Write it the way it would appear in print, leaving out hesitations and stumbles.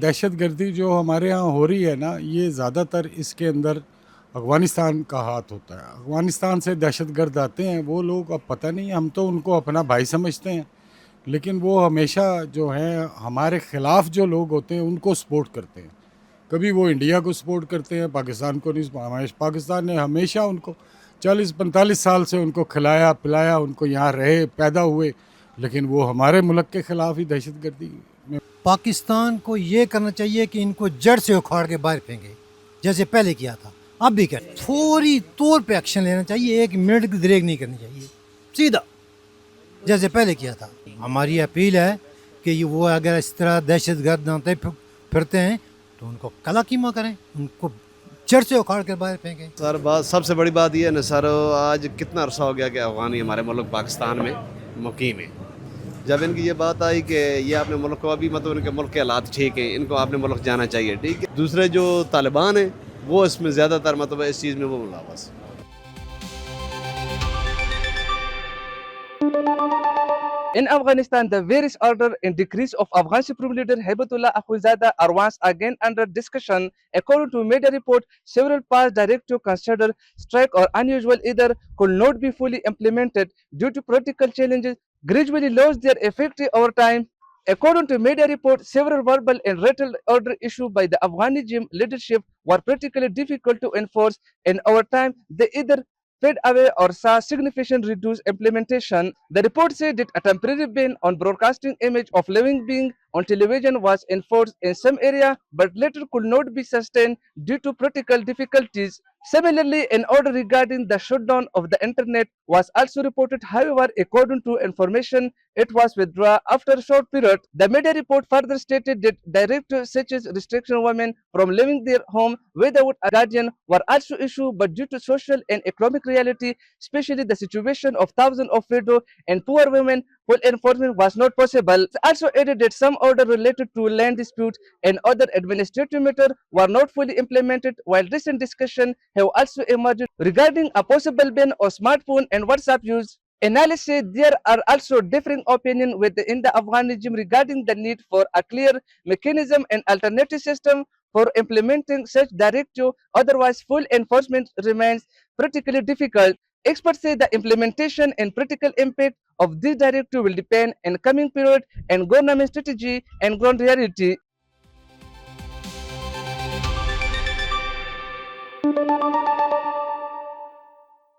دہشت گردی جو ہمارے یہاں ہو رہی ہے نا، یہ زیادہ تر اس کے اندر افغانستان کا ہاتھ ہوتا ہے. افغانستان سے دہشت گرد آتے ہیں وہ لوگ، اب پتہ نہیں، ہم تو ان کو اپنا بھائی سمجھتے ہیں، لیکن وہ ہمیشہ جو ہیں ہمارے خلاف جو لوگ ہوتے ہیں ان کو سپورٹ کرتے ہیں. کبھی وہ انڈیا کو سپورٹ کرتے ہیں، پاکستان کو نہیں. پاکستان نے ہمیشہ ان کو 40-45 سال سے ان کو کھلایا پلایا، ان کو یہاں رہے پیدا ہوئے، لیکن وہ ہمارے ملک کے خلاف ہی دہشت گردی میں. پاکستان کو یہ کرنا چاہیے کہ ان کو جڑ سے اکھاڑ کے باہر پھینکے، جیسے پہلے کیا تھا. اب بھی کر فوری طور پہ ایکشن لینا چاہیے، 1 منٹ کی دریغ نہیں کرنی چاہیے، سیدھا جیسے پہلے کیا تھا. ہماری اپیل ہے کہ وہ اگر اس طرح دہشت گرد آتے پھرتے ہیں تو ان کو کلا کیما کریں، ان کو جڑ سے اکھاڑ کے باہر پھینکیں. سر سب سے بڑی بات یہ ہے نا سر، آج کتنا عرصہ ہو گیا کہ افغانی ہمارے ملک پاکستان میں مقیم ہے. جب ان کی یہ بات آئی کہ یہ اپنے ملک کو ابھی مطلب ان کے ملک کے حالات ٹھیک ہیں، ان کو اپنے ملک جانا چاہیے، ٹھیک ہے. دوسرے جو طالبان ہیں وہ اس میں زیادہ تر مطلب اس چیز میں وہ ملوث. In Afghanistan, the various order and decrees of Afghan Supreme Leader Haibatullah Akhundzada are once again under discussion. According to media report, several past directives considered strike or unusual either could not be fully implemented due to political challenges, gradually lost their effect over time. According to media report, several verbal and written order issued by the Afghan regime leadership were particularly difficult to enforce, and over time they either fade away or saw significant reduced implementation. The report said that a temporary ban on broadcasting image of living being on television was enforced in some area, but later could not be sustained due to practical difficulties. Similarly, an order regarding the shutdown of the internet was also reported. However, according to information, it was withdrawn after a short period. The media report further stated that directives such as restricting women from leaving their home without a guardian were also issued, but due to social and economic reality, especially the situation of thousands of widows and poor women, full enforcement was not possible. It also added that some orders related to land disputes and other administrative matters were not fully implemented, while recent discussions have also emerged regarding a possible ban of smartphone and WhatsApp use. Analysts say there are also differing opinions within the Afghan regime regarding the need for a clear mechanism and alternative system for implementing such directive. Otherwise, full enforcement remains practically difficult. Experts say the implementation and practical impact of this directive will depend on coming period and government strategy and ground reality.